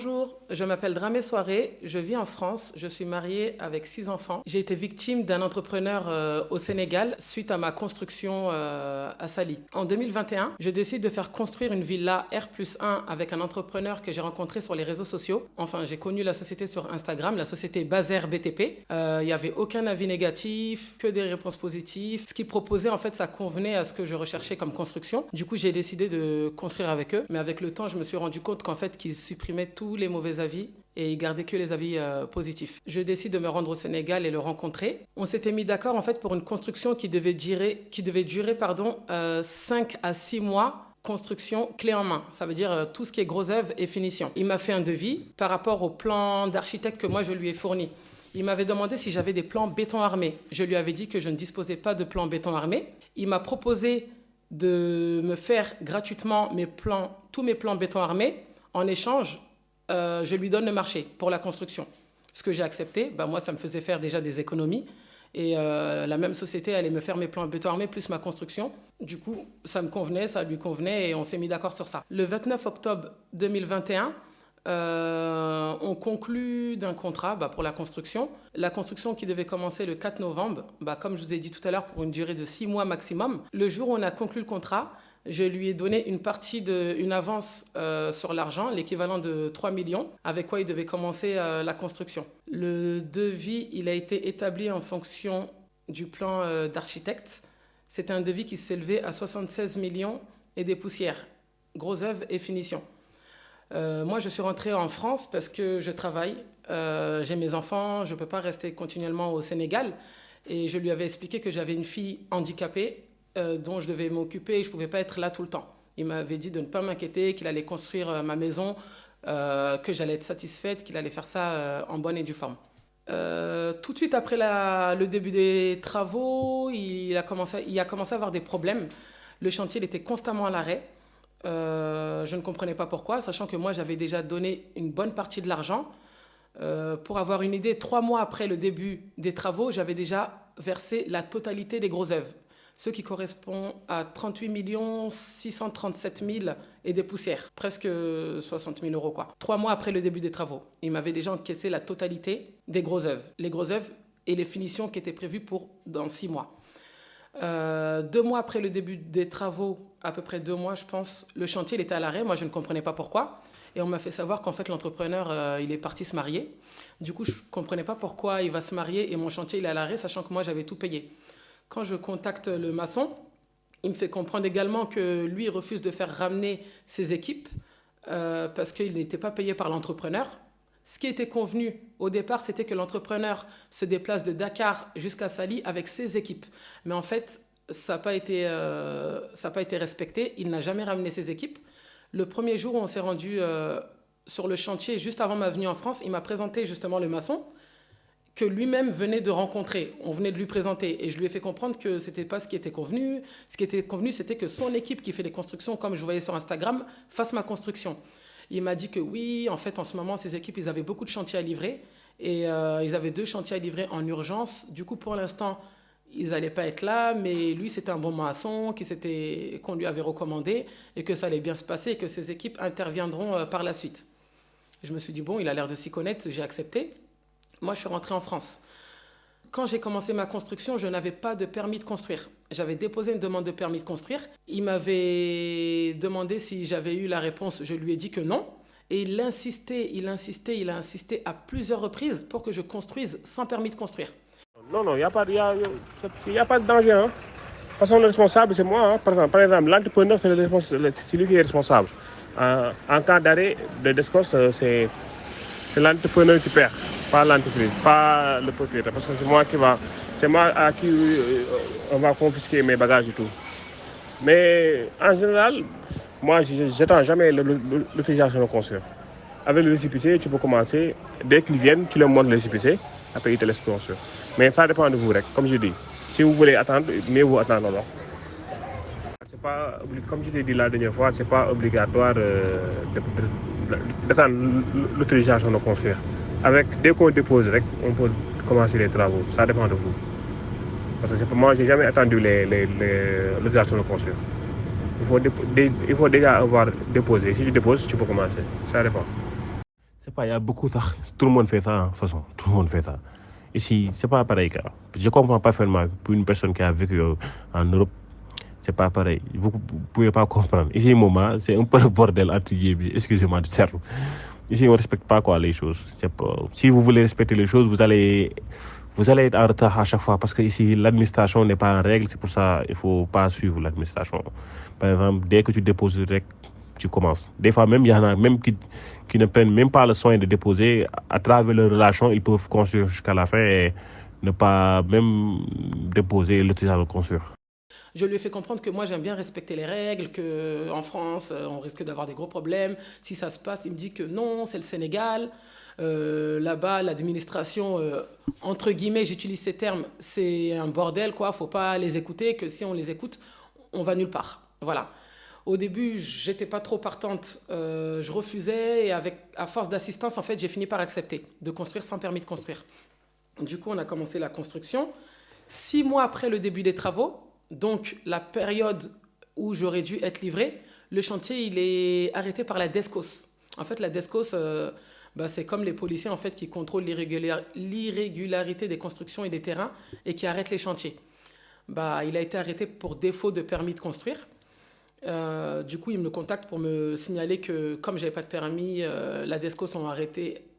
Bonjour, je m'appelle Dramé Soiré, je vis en France, je suis mariée avec 6 enfants. J'ai été victime d'un entrepreneur au Sénégal suite à ma construction à Sali. En 2021, je décide de faire construire une villa R+1 avec un entrepreneur que j'ai rencontré sur les réseaux sociaux. Enfin, j'ai connu la société sur Instagram, la société Bazer BTP. Il n'y avait aucun avis négatif, que des réponses positives. Ce qu'ils proposaient, en fait, ça convenait à ce que je recherchais comme construction. Du coup, j'ai décidé de construire avec eux. Mais avec le temps, je me suis rendu compte qu'en fait, qu'ils supprimaient tous les mauvais avis et il gardait que les avis positifs. Je décide de me rendre au Sénégal et le rencontrer. On s'était mis d'accord en fait pour une construction qui devait durer 5 à 6 mois. Construction clé en main, ça veut dire tout ce qui est gros œuvre et finition. Il m'a fait un devis par rapport au plan d'architecte que moi je lui ai fourni. Il m'avait demandé si j'avais des plans béton armé. Je lui avais dit que je ne disposais pas de plans béton armé. Il m'a proposé de me faire gratuitement tous mes plans béton armé. En échange, je lui donne le marché pour la construction. Ce que j'ai accepté, moi, ça me faisait faire déjà des économies. Et la même société allait me faire mes plans béton armé plus ma construction. Du coup, ça me convenait, ça lui convenait et on s'est mis d'accord sur ça. Le 29 octobre 2021, on conclut d'un contrat pour la construction. La construction qui devait commencer le 4 novembre, comme je vous ai dit tout à l'heure, pour une durée de 6 mois maximum. Le jour où on a conclu le contrat, je lui ai donné une avance sur l'argent, l'équivalent de 3 millions, avec quoi il devait commencer la construction. Le devis, il a été établi en fonction du plan d'architecte. C'était un devis qui s'élevait à 76 millions et des poussières, gros œuvre et finition. Moi, je suis rentrée en France parce que je travaille, j'ai mes enfants, je ne peux pas rester continuellement au Sénégal. Et je lui avais expliqué que j'avais une fille handicapée dont je devais m'occuper et je ne pouvais pas être là tout le temps. Il m'avait dit de ne pas m'inquiéter, qu'il allait construire ma maison, que j'allais être satisfaite, qu'il allait faire ça en bonne et due forme. Tout de suite après le début des travaux, il a commencé à avoir des problèmes. Le chantier il était constamment à l'arrêt. Je ne comprenais pas pourquoi, sachant que moi j'avais déjà donné une bonne partie de l'argent. Pour avoir une idée, 3 mois après le début des travaux, j'avais déjà versé la totalité des gros œuvres, ce qui correspond à 38 637 000 et des poussières, presque 60 000 euros. 3 mois après le début des travaux, il m'avait déjà encaissé la totalité des gros œuvres, les gros œuvres et les finitions qui étaient prévues dans 6 mois. 2 mois après le début des travaux, à peu près 2 mois je pense, le chantier il était à l'arrêt, moi je ne comprenais pas pourquoi. Et on m'a fait savoir qu'en fait l'entrepreneur il est parti se marier. Du coup je ne comprenais pas pourquoi il va se marier et mon chantier il est à l'arrêt, sachant que moi j'avais tout payé. Quand je contacte le maçon, il me fait comprendre également que lui il refuse de faire ramener ses équipes parce qu'il n'était pas payé par l'entrepreneur. Ce qui était convenu au départ, c'était que l'entrepreneur se déplace de Dakar jusqu'à Sali avec ses équipes. Mais en fait, ça n'a pas été respecté. Il n'a jamais ramené ses équipes. Le premier jour où on s'est rendu sur le chantier, juste avant ma venue en France, il m'a présenté justement le maçon que lui-même venait de rencontrer. On venait de lui présenter et je lui ai fait comprendre que ce n'était pas ce qui était convenu. Ce qui était convenu, c'était que son équipe qui fait les constructions, comme je voyais sur Instagram, fasse ma construction. Il m'a dit que oui, en fait, en ce moment, ces équipes, ils avaient beaucoup de chantiers à livrer et ils avaient 2 chantiers à livrer en urgence. Du coup, pour l'instant, ils n'allaient pas être là, mais lui, c'était un bon maçon qu'on lui avait recommandé et que ça allait bien se passer et que ses équipes interviendront par la suite. Je me suis dit, bon, il a l'air de s'y connaître, j'ai accepté. Moi, je suis rentrée en France. Quand j'ai commencé ma construction, je n'avais pas de permis de construire. J'avais déposé une demande de permis de construire. Il m'avait demandé si j'avais eu la réponse. Je lui ai dit que non. Et il a insisté à plusieurs reprises pour que je construise sans permis de construire. Non, il n'y a pas de danger. Hein. De toute façon, le responsable, c'est moi. Hein. Par exemple, l'entrepreneur, c'est lui qui est responsable. En cas d'arrêt de descos, c'est l'entrepreneur qui perd, pas l'entreprise, pas le propriétaire. Parce que c'est moi à qui on va confisquer mes bagages et tout. Mais en général, moi, je n'attends jamais l'autorisation de construire. Avec le récépissé, tu peux commencer. Dès qu'ils viennent, tu leur montres le récépissé, après ils te laissent construire. Mais ça dépend de vous, comme je dis. Si vous voulez attendre, mieux vous attendre alors. C'est pas, comme je t'ai dit la dernière fois, ce n'est pas obligatoire d'attendre l'autorisation de construire. Dès qu'on dépose, on peut commencer les travaux. Ça dépend de vous. Parce que moi, je n'ai jamais attendu l'autorisation de construire. Il faut déjà avoir déposé. Si tu déposes, tu peux commencer. Ça dépend. sais pas, il y a beaucoup de... Tout le monde fait ça, hein, de toute façon. Tout le monde fait ça. Ici, c'est pas pareil, gars. Je comprends parfaitement pour une personne qui a vécu en Europe, c'est pas pareil. Vous pouvez pas comprendre. Ici, moment, c'est un peu le bordel entre guillemets. Excusez-moi du terme. Ici, on respecte pas quoi les choses. Pas... Si vous voulez respecter les choses, vous allez être en retard à chaque fois parce que ici, l'administration n'est pas en règle. C'est pour ça qu'il faut pas suivre l'administration. Par exemple, dès que tu déposes le rec, tu commences. Des fois, même, il y en a même qui ne prennent même pas le soin de déposer. À travers leur relation, ils peuvent construire jusqu'à la fin et ne pas même déposer l'autorisation de construire. Je lui ai fait comprendre que moi, j'aime bien respecter les règles, qu'en France, on risque d'avoir des gros problèmes. Si ça se passe, il me dit que non, c'est le Sénégal. Là-bas, l'administration, entre guillemets, j'utilise ces termes, c'est un bordel, quoi. Faut pas les écouter, que si on les écoute, on va nulle part. Voilà. Au début, j'étais pas trop partante, je refusais et à force d'assistance, en fait, j'ai fini par accepter de construire sans permis de construire. Du coup, on a commencé la construction. 6 mois après le début des travaux, donc la période où j'aurais dû être livré, le chantier il est arrêté par la DESCOS. En fait, la DESCOS, c'est comme les policiers en fait, qui contrôlent l'irrégularité des constructions et des terrains et qui arrêtent les chantiers. Il a été arrêté pour défaut de permis de construire. Du coup, ils me contactent pour me signaler que comme je n'avais pas de permis, la DESCOS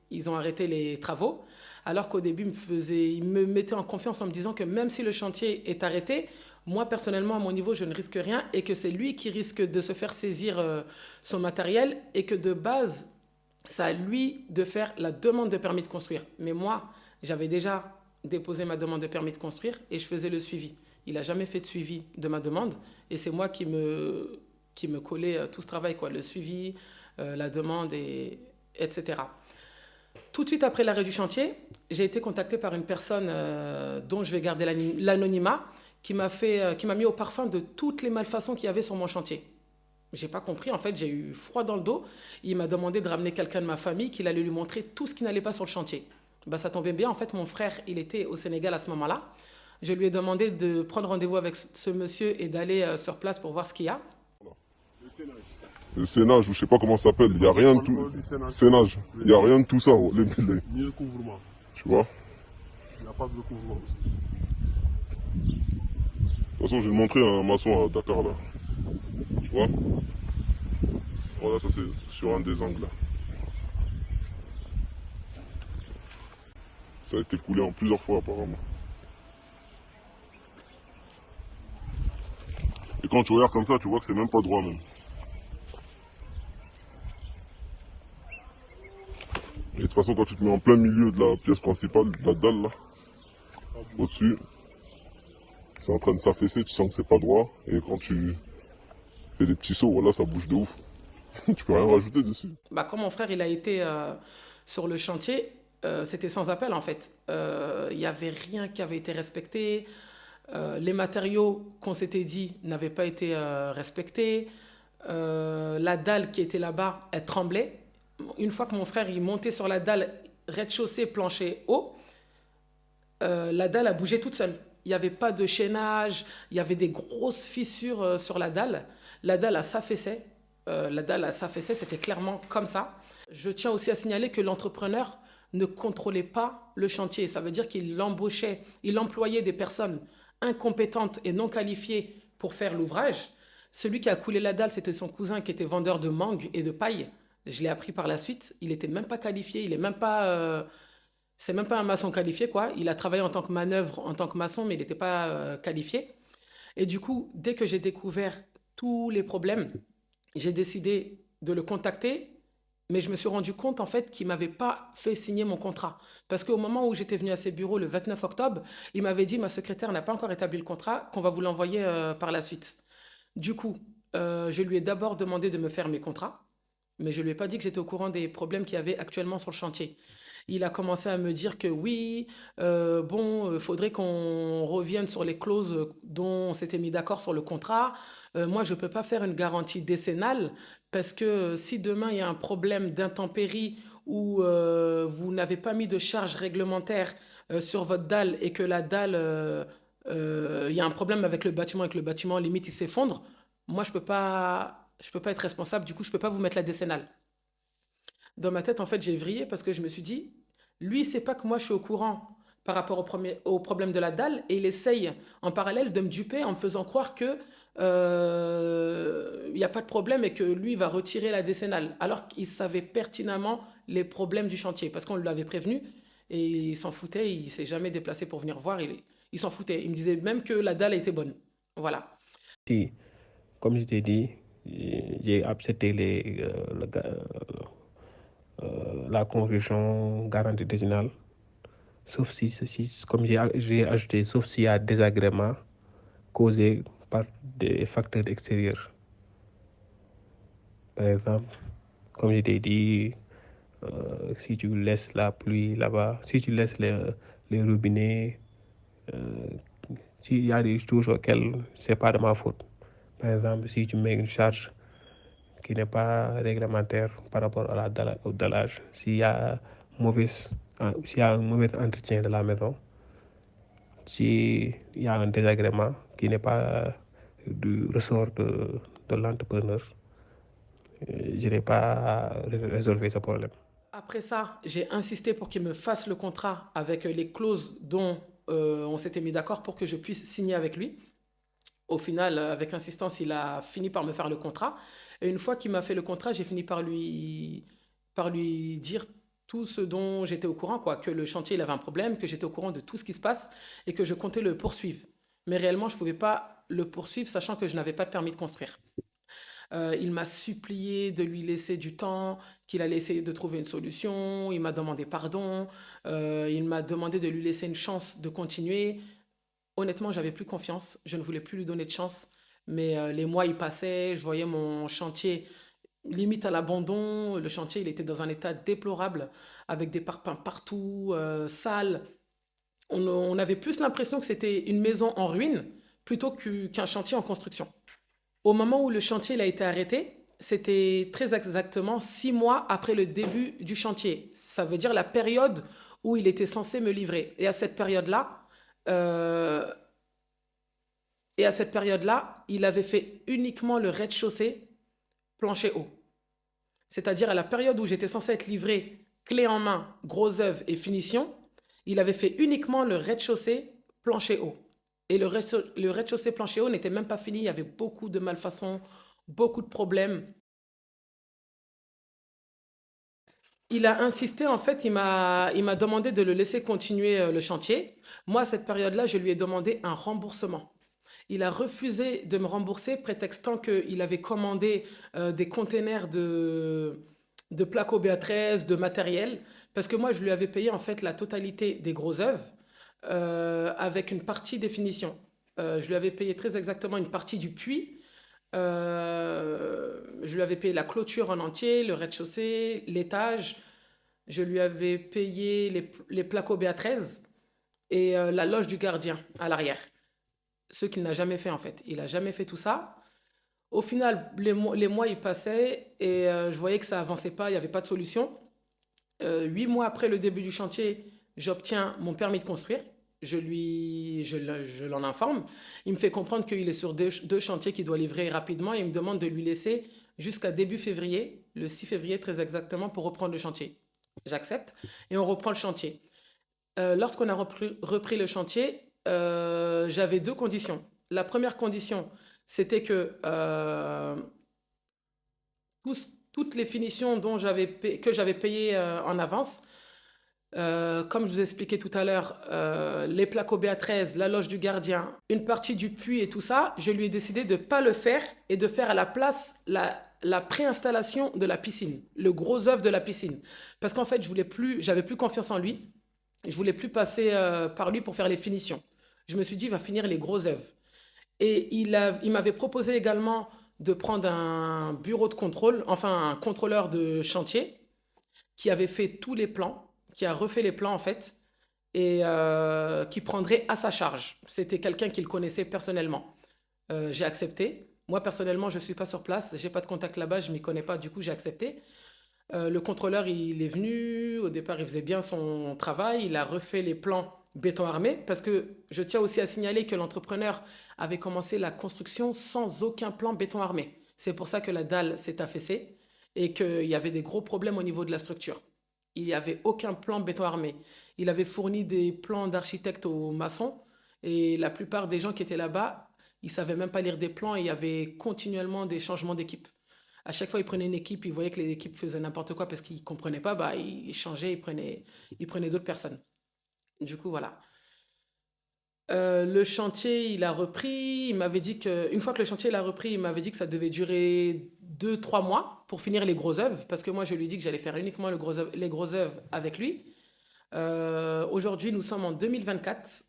ils ont arrêté les travaux. Alors qu'au début, ils me mettaient en confiance en me disant que même si le chantier est arrêté, moi, personnellement, à mon niveau, je ne risque rien et que c'est lui qui risque de se faire saisir son matériel et que de base, c'est à lui de faire la demande de permis de construire. Mais moi, j'avais déjà déposé ma demande de permis de construire et je faisais le suivi. Il n'a jamais fait de suivi de ma demande et c'est moi qui me collais tout ce travail, quoi, le suivi, la demande, etc. Tout de suite après l'arrêt du chantier, j'ai été contactée par une personne dont je vais garder l'anonymat, qui m'a mis au parfum de toutes les malfaçons qu'il y avait sur mon chantier. J'ai pas compris, en fait, j'ai eu froid dans le dos. Il m'a demandé de ramener quelqu'un de ma famille, qu'il allait lui montrer tout ce qui n'allait pas sur le chantier. Ça tombait bien, en fait, mon frère, il était au Sénégal à ce moment-là. Je lui ai demandé de prendre rendez-vous avec ce monsieur et d'aller sur place pour voir ce qu'il y a. Le sénage, ou je sais pas comment ça s'appelle, il n'y a rien de tout. Sénage, il n'y a rien de tout ça. Ni le couvrement. Tu vois? Il n'y a pas de couvrement aussi. De toute façon, je vais te montrer un maçon à Dakar là. Tu vois? Voilà, ça c'est sur un des angles là. Ça a été coulé en plusieurs fois apparemment. Et quand tu regardes comme ça, tu vois que c'est même pas droit même. Et de toute façon, quand tu te mets en plein milieu de la pièce principale, de la dalle là, au-dessus, c'est en train de s'affaisser, tu sens que c'est pas droit. Et quand tu fais des petits sauts, voilà, ça bouge de ouf. Tu peux rien rajouter dessus. Quand mon frère il a été sur le chantier, c'était sans appel en fait. Il n'y avait rien qui avait été respecté. Les matériaux qu'on s'était dit n'avaient pas été respectés. La dalle qui était là-bas, elle tremblait. Une fois que mon frère il montait sur la dalle rez-de-chaussée, plancher haut, la dalle a bougé toute seule. Il n'y avait pas de chaînage, il y avait des grosses fissures sur la dalle. La dalle, elle s'affaissait. C'était clairement comme ça. Je tiens aussi à signaler que l'entrepreneur ne contrôlait pas le chantier. Ça veut dire qu'il employait des personnes incompétentes et non qualifiées pour faire l'ouvrage. Celui qui a coulé la dalle, c'était son cousin qui était vendeur de mangue et de paille. Je l'ai appris par la suite. Il n'était même pas qualifié. C'est même pas un maçon qualifié, quoi. Il a travaillé en tant que manœuvre, en tant que maçon, mais il n'était pas qualifié. Et du coup, dès que j'ai découvert tous les problèmes, j'ai décidé de le contacter, mais je me suis rendu compte en fait qu'il ne m'avait pas fait signer mon contrat. Parce qu'au moment où j'étais venue à ses bureaux le 29 octobre, il m'avait dit, ma secrétaire n'a pas encore établi le contrat, qu'on va vous l'envoyer par la suite. Du coup, je lui ai d'abord demandé de me faire mes contrats, mais je ne lui ai pas dit que j'étais au courant des problèmes qu'il y avait actuellement sur le chantier. Il a commencé à me dire que oui, faudrait qu'on revienne sur les clauses dont on s'était mis d'accord sur le contrat. Moi, je ne peux pas faire une garantie décennale parce que si demain il y a un problème d'intempérie ou vous n'avez pas mis de charge réglementaire sur votre dalle et que la dalle, il y a un problème avec le bâtiment et que le bâtiment limite il s'effondre, moi je peux pas être responsable. Du coup, je peux pas vous mettre la décennale. Dans ma tête, en fait, j'ai vrillé parce que je me suis dit, lui, il sait pas que moi, je suis au courant par rapport au problème de la dalle et il essaye en parallèle de me duper en me faisant croire que il n'y a pas de problème et que lui va retirer la décennale, alors qu'il savait pertinemment les problèmes du chantier parce qu'on l'avait prévenu et il s'en foutait, il s'est jamais déplacé pour venir voir, il s'en foutait. Il me disait même que la dalle était bonne. Voilà. Si, comme je t'ai dit, j'ai accepté la convention garantie décennale, sauf si comme j'ai ajouté, sauf s'il y a désagréments causés par des facteurs extérieurs. Par exemple, comme je t'ai dit, si tu laisses la pluie là-bas, si tu laisses les robinets, euh, s'il y a des choses auxquelles c'est pas de ma faute. Par exemple, si tu mets une charge qui n'est pas réglementaire par rapport à au dallage, s'il y a un mauvais entretien de la maison, s'il y a un désagrément qui n'est pas du ressort de l'entrepreneur, je n'ai pas résolvé ce problème. Après ça, j'ai insisté pour qu'il me fasse le contrat avec les clauses dont on s'était mis d'accord pour que je puisse signer avec lui. Au final, avec insistance, il a fini par me faire le contrat. Et une fois qu'il m'a fait le contrat, j'ai fini par lui dire tout ce dont j'étais au courant, quoi, que le chantier il avait un problème, que j'étais au courant de tout ce qui se passe et que je comptais le poursuivre. Mais réellement, je ne pouvais pas le poursuivre, sachant que je n'avais pas de permis de construire. Il m'a supplié de lui laisser du temps, qu'il allait essayer de trouver une solution. Il m'a demandé pardon. Il m'a demandé de lui laisser une chance de continuer. Honnêtement, j'avais plus confiance. Je ne voulais plus lui donner de chance. Mais les mois, ils passaient. Je voyais mon chantier limite à l'abandon. Le chantier, il était dans un état déplorable, avec des parpaings partout, sale. On avait plus l'impression que c'était une maison en ruine plutôt qu'un chantier en construction. Au moment où le chantier il a été arrêté, c'était très exactement 6 mois après le début du chantier. Ça veut dire la période où il était censé me livrer. Euh, et à cette période-là, il avait fait uniquement le rez-de-chaussée plancher haut. C'est-à-dire à la période où j'étais censé être livré clé en main, gros œuvre et finition, il avait fait uniquement le rez-de-chaussée plancher haut. Et le rez-de-chaussée plancher haut n'était même pas fini. Il y avait beaucoup de malfaçons, beaucoup de problèmes. Il a insisté, en fait, il m'a demandé de le laisser continuer le chantier. Moi, à cette période-là, je lui ai demandé un remboursement. Il a refusé de me rembourser, prétextant qu'il avait commandé des containers de plaques OBA13, de matériel, parce que moi, je lui avais payé en fait la totalité des gros œuvres avec une partie des finitions. Je lui avais payé très exactement une partie du puits. Je lui avais payé la clôture en entier, le rez-de-chaussée, l'étage. Je lui avais payé les plaques OBA13 et la loge du gardien à l'arrière. Ce qu'il n'a jamais fait en fait. Il n'a jamais fait tout ça. Au final, les mois ils passaient et je voyais que ça avançait pas, il n'y avait pas de solution. 8 mois après le début du chantier, j'obtiens mon permis de construire. Je l'en informe. Il me fait comprendre qu'il est sur deux chantiers qu'il doit livrer rapidement et il me demande de lui laisser jusqu'à début février, le 6 février très exactement, pour reprendre le chantier. J'accepte et on reprend le chantier. Lorsqu'on a repris le chantier, j'avais deux conditions. La première condition, c'était que toutes les finitions que j'avais payées en avance, comme je vous ai expliqué tout à l'heure, les plaques OBA13, la loge du gardien, une partie du puits et tout ça, je lui ai décidé de ne pas le faire et de faire à la place la préinstallation de la piscine, le gros œuvre de la piscine. Parce qu'en fait, j'avais plus confiance en lui. Je voulais plus passer par lui pour faire les finitions. Je me suis dit, il va finir les gros œuvres. Et il m'avait proposé également de prendre un bureau de contrôle, enfin un contrôleur de chantier, qui avait fait tous les plans, qui a refait les plans en fait, et qui prendrait à sa charge. C'était quelqu'un qu'il connaissait personnellement. J'ai accepté. Moi, personnellement, je ne suis pas sur place, je n'ai pas de contact là-bas, je ne m'y connais pas, du coup, j'ai accepté. Le contrôleur, il est venu, au départ, il faisait bien son travail, il a refait les plans béton armé, parce que je tiens aussi à signaler que l'entrepreneur avait commencé la construction sans aucun plan béton armé. C'est pour ça que la dalle s'est affaissée et qu'il y avait des gros problèmes au niveau de la structure. Il n'y avait aucun plan béton armé. Il avait fourni des plans d'architecte aux maçons et la plupart des gens qui étaient là-bas, ils ne savaient même pas lire des plans et il y avait continuellement des changements d'équipe. À chaque fois, ils prenaient une équipe, ils voyaient que les équipes faisaient n'importe quoi parce qu'ils ne comprenaient pas, bah, ils changeaient, ils prenaient d'autres personnes. Du coup, voilà. Le chantier, il a repris. Il m'avait dit une fois que le chantier il a repris, il m'avait dit que ça devait durer 2, 3 mois pour finir les gros œuvres. Parce que moi, je lui ai dit que j'allais faire uniquement les gros œuvres avec lui. Aujourd'hui, nous sommes en 2024.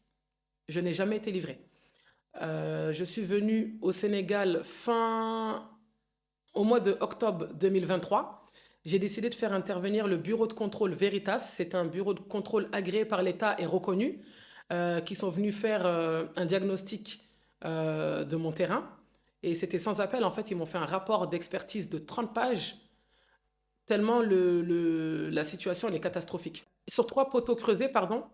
Je n'ai jamais été livré. Je suis venue au Sénégal au mois de octobre 2023. J'ai décidé de faire intervenir le bureau de contrôle Veritas. C'est un bureau de contrôle agréé par l'État et reconnu, qui sont venus faire un diagnostic de mon terrain. Et c'était sans appel. En fait, ils m'ont fait un rapport d'expertise de 30 pages, tellement la situation elle est catastrophique. Sur 3 poteaux creusés, pardon,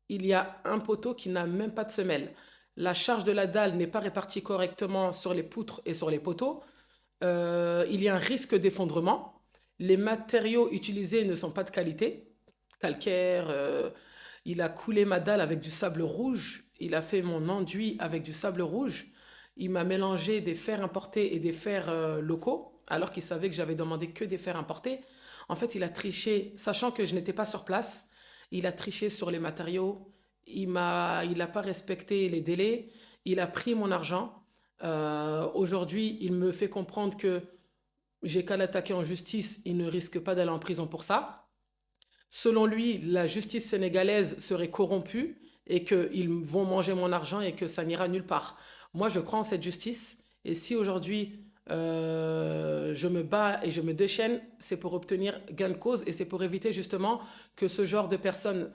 il y a un poteau qui n'a même pas de semelle. La charge de la dalle n'est pas répartie correctement sur les poutres et sur les poteaux. Il y a un risque d'effondrement. Les matériaux utilisés ne sont pas de qualité. Calcaire, il a coulé ma dalle avec du sable rouge. Il a fait mon enduit avec du sable rouge. Il m'a mélangé des fers importés et des fers locaux, alors qu'il savait que j'avais demandé que des fers importés. En fait, il a triché, sachant que je n'étais pas sur place. Il a triché sur les matériaux. Il n'a pas respecté les délais. Il a pris mon argent. Aujourd'hui, il me fait comprendre que j'ai qu'à l'attaquer en justice, il ne risque pas d'aller en prison pour ça. Selon lui, la justice sénégalaise serait corrompue et qu'ils vont manger mon argent et que ça n'ira nulle part. Moi, je crois en cette justice. Et si aujourd'hui, je me bats et je me déchaîne, c'est pour obtenir gain de cause et c'est pour éviter justement que ce genre de personnes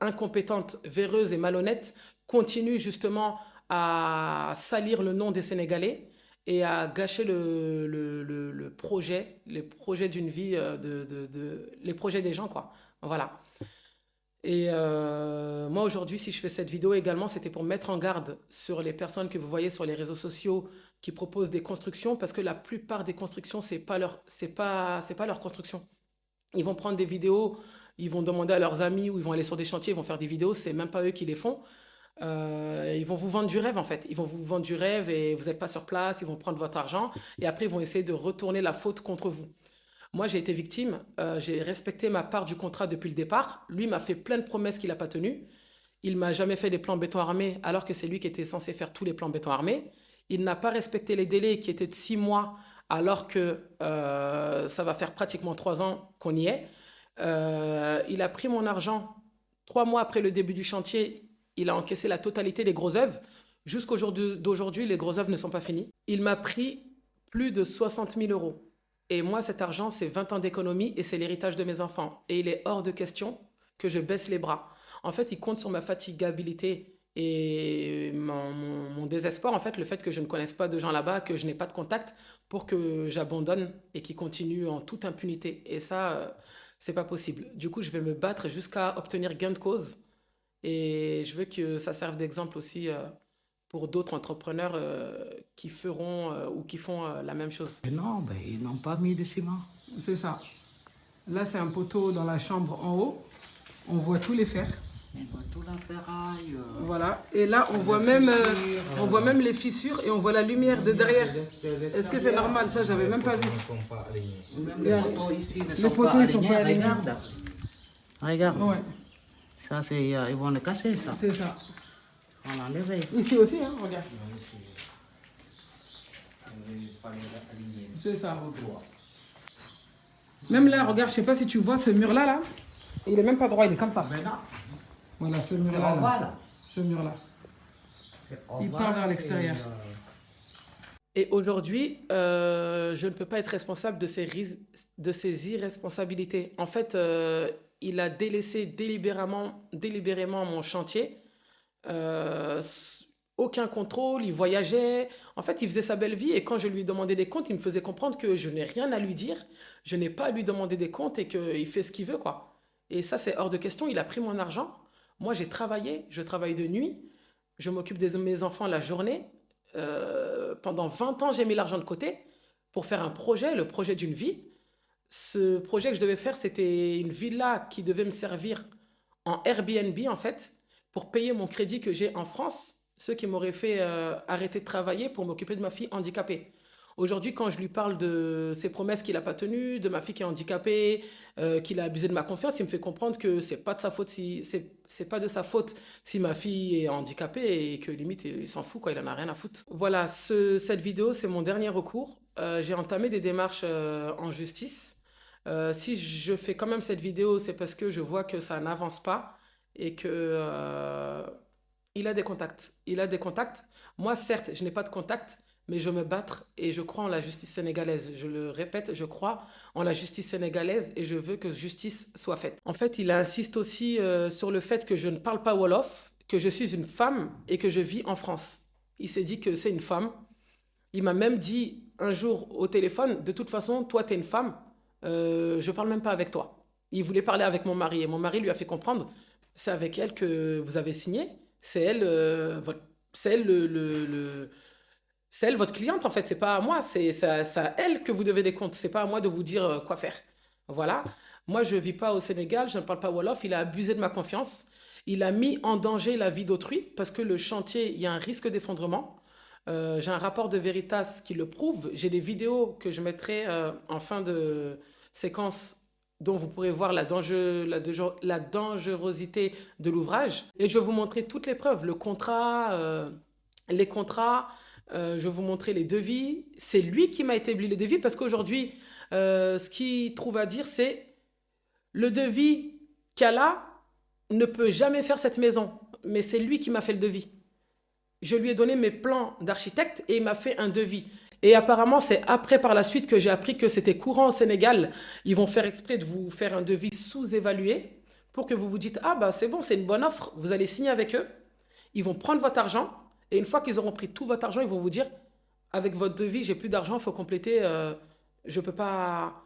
incompétentes, véreuses et malhonnêtes continuent justement à salir le nom des Sénégalais et à gâcher le projet, les projets d'une vie, les projets des gens, quoi. Voilà. Et moi, aujourd'hui, si je fais cette vidéo également, c'était pour mettre en garde sur les personnes que vous voyez sur les réseaux sociaux qui proposent des constructions, parce que la plupart des constructions, c'est pas leur construction. Ils vont prendre des vidéos, ils vont demander à leurs amis ou ils vont aller sur des chantiers, ils vont faire des vidéos, c'est même pas eux qui les font. Ils vont vous vendre du rêve en fait. Ils vont vous vendre du rêve et vous n'êtes pas sur place, ils vont prendre votre argent et après ils vont essayer de retourner la faute contre vous. Moi j'ai été victime, j'ai respecté ma part du contrat depuis le départ. Lui m'a fait plein de promesses qu'il n'a pas tenues. Il m'a jamais fait des plans béton armé alors que c'est lui qui était censé faire tous les plans béton armé. Il n'a pas respecté les délais qui étaient de 6 mois alors que ça va faire pratiquement 3 ans qu'on y est. Il a pris mon argent 3 mois après le début du chantier. Il a encaissé la totalité des gros œuvres. Jusqu'au jour d'aujourd'hui, les gros œuvres ne sont pas finis. Il m'a pris plus de 60 000 euros. Et moi, cet argent, c'est 20 ans d'économie et c'est l'héritage de mes enfants. Et il est hors de question que je baisse les bras. En fait, il compte sur ma fatigabilité et mon désespoir, en fait, le fait que je ne connaisse pas de gens là-bas, que je n'ai pas de contact, pour que j'abandonne et qu'ils continuent en toute impunité. Et ça, c'est pas possible. Du coup, je vais me battre jusqu'à obtenir gain de cause. Et je veux que ça serve d'exemple aussi pour d'autres entrepreneurs qui feront ou qui font la même chose. Non, ben, ils n'ont pas mis de ciment. C'est ça. Là, c'est un poteau dans la chambre en haut. On voit tous les fers. On voit tout la ferraille. Voilà. Et là, on voit même les fissures et on voit la lumière de derrière. Est-ce que c'est normal? Ça, j'avais même pas vu. Même les poteaux ici ne Les sont poteaux, pas ils sont alignés. pas alignés. Regarde. Regarde. Ouais, Ça, c'est, ils vont le casser, ça. c'est ça. On l'a enlevé. Ici aussi, hein, regarde. C'est ça. Même là, regarde, je sais pas si tu vois ce mur-là, là. Il est même pas droit, il est comme ça. Voilà, ce mur-là. Voilà. Ce mur-là. Il part vers l'extérieur. Et aujourd'hui, je ne peux pas être responsable de ces irresponsabilités. En fait, il a délaissé délibérément mon chantier. Aucun contrôle, il voyageait. En fait, il faisait sa belle vie et quand je lui demandais des comptes, il me faisait comprendre que je n'ai rien à lui dire, je n'ai pas à lui demander des comptes et qu'il fait ce qu'il veut, quoi. Et ça, c'est hors de question. Il a pris mon argent. Moi, j'ai travaillé, je travaille de nuit, je m'occupe de mes enfants la journée. Pendant 20 ans, j'ai mis l'argent de côté pour faire un projet, le projet d'une vie. Ce projet que je devais faire, c'était une villa qui devait me servir en Airbnb, en fait, pour payer mon crédit que j'ai en France, ce qui m'aurait fait arrêter de travailler pour m'occuper de ma fille handicapée. Aujourd'hui, quand je lui parle de ses promesses qu'il n'a pas tenues, de ma fille qui est handicapée, qu'il a abusé de ma confiance, il me fait comprendre que c'est pas de sa faute si c'est pas de sa faute si ma fille est handicapée et que limite il s'en fout quoi, il en a rien à foutre. Voilà, cette vidéo c'est mon dernier recours. J'ai entamé des démarches en justice. Si je fais quand même cette vidéo, c'est parce que je vois que ça n'avance pas et que il a des contacts. Il a des contacts. Moi, certes, je n'ai pas de contact, mais je me battre et je crois en la justice sénégalaise. Je le répète, je crois en la justice sénégalaise et je veux que justice soit faite. En fait, il insiste aussi sur le fait que je ne parle pas Wolof, que je suis une femme et que je vis en France. Il s'est dit que c'est une femme. Il m'a même dit un jour au téléphone, de toute façon, toi, tu es une femme, je parle même pas avec toi. Il voulait parler avec mon mari et mon mari lui a fait comprendre, c'est avec elle que vous avez signé, c'est elle, c'est elle c'est elle votre cliente en fait, c'est pas à moi, c'est à elle que vous devez des comptes, c'est pas à moi de vous dire quoi faire. Voilà. Moi, je vis pas au Sénégal, je ne parle pas Wolof, il a abusé de ma confiance, il a mis en danger la vie d'autrui parce que le chantier, il y a un risque d'effondrement. J'ai un rapport de Veritas qui le prouve. J'ai des vidéos que je mettrai en fin de séquence dont vous pourrez voir la dangerosité de l'ouvrage. Et je vais vous montrer toutes les preuves, le contrat, les contrats, je vais vous montrer les devis. C'est lui qui m'a établi les devis parce qu'aujourd'hui, ce qu'il trouve à dire, c'est le devis qu'Allah ne peut jamais faire cette maison. Mais c'est lui qui m'a fait le devis. Je lui ai donné mes plans d'architecte et il m'a fait un devis. Et apparemment, c'est après, par la suite, que j'ai appris que c'était courant au Sénégal. Ils vont faire exprès de vous faire un devis sous-évalué pour que vous vous dites « Ah, bah c'est bon, c'est une bonne offre, vous allez signer avec eux. » Ils vont prendre votre argent et une fois qu'ils auront pris tout votre argent, ils vont vous dire « Avec votre devis, j'ai plus d'argent, il faut compléter, je peux pas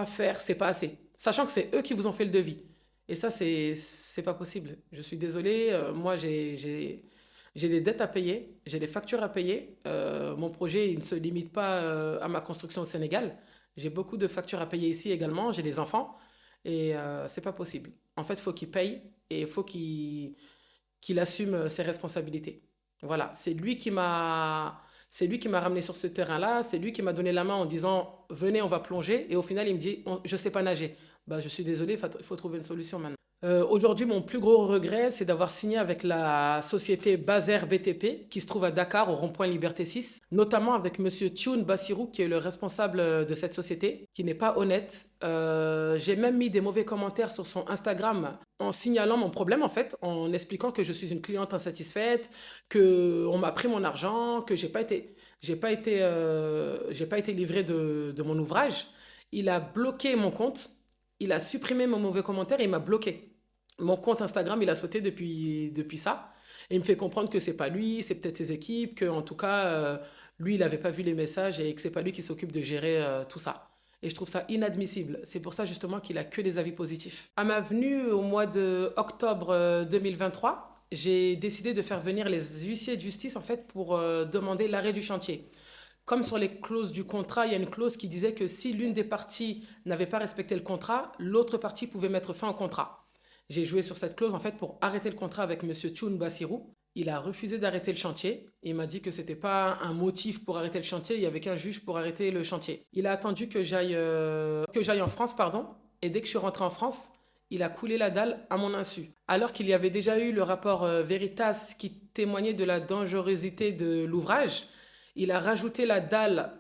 faire, c'est pas assez. » Sachant que c'est eux qui vous ont fait le devis. Et ça, c'est pas possible. Je suis désolée, moi j'ai des dettes à payer, j'ai des factures à payer. Mon projet il ne se limite pas à ma construction au Sénégal. J'ai beaucoup de factures à payer ici également. J'ai des enfants et c'est pas possible. En fait, il faut qu'il paye et il faut qu'il assume ses responsabilités. Voilà, c'est lui qui m'a ramené sur ce terrain-là. C'est lui qui m'a donné la main en disant venez, on va plonger. Et au final, il me dit je sais pas nager. Bah, je suis désolé, il faut trouver une solution maintenant. Aujourd'hui, mon plus gros regret, c'est d'avoir signé avec la société Bazer BTP, qui se trouve à Dakar, au rond-point Liberté 6, notamment avec Monsieur Thioune Bassirou, qui est le responsable de cette société, qui n'est pas honnête. J'ai même mis des mauvais commentaires sur son Instagram en signalant mon problème, en fait, en expliquant que je suis une cliente insatisfaite, qu'on m'a pris mon argent, que j'ai pas été livré de mon ouvrage. Il a bloqué mon compte, il a supprimé mon mauvais commentaire et il m'a bloqué. Mon compte Instagram, il a sauté depuis ça. Et il me fait comprendre que c'est pas lui, c'est peut-être ses équipes, qu'en tout cas, lui, il n'avait pas vu les messages et que c'est pas lui qui s'occupe de gérer tout ça. Et je trouve ça inadmissible. C'est pour ça justement qu'il a que des avis positifs. À ma venue au mois d'octobre 2023, j'ai décidé de faire venir les huissiers de justice en fait pour demander l'arrêt du chantier. Comme sur les clauses du contrat, il y a une clause qui disait que si l'une des parties n'avait pas respecté le contrat, l'autre partie pouvait mettre fin au contrat. J'ai joué sur cette clause en fait pour arrêter le contrat avec M. Thioune Bassirou. Il a refusé d'arrêter le chantier. Il m'a dit que ce n'était pas un motif pour arrêter le chantier, il n'y avait qu'un juge pour arrêter le chantier. Il a attendu que j'aille en France, pardon, et dès que je suis rentrée en France, il a coulé la dalle à mon insu. Alors qu'il y avait déjà eu le rapport Veritas qui témoignait de la dangerosité de l'ouvrage, il a rajouté la dalle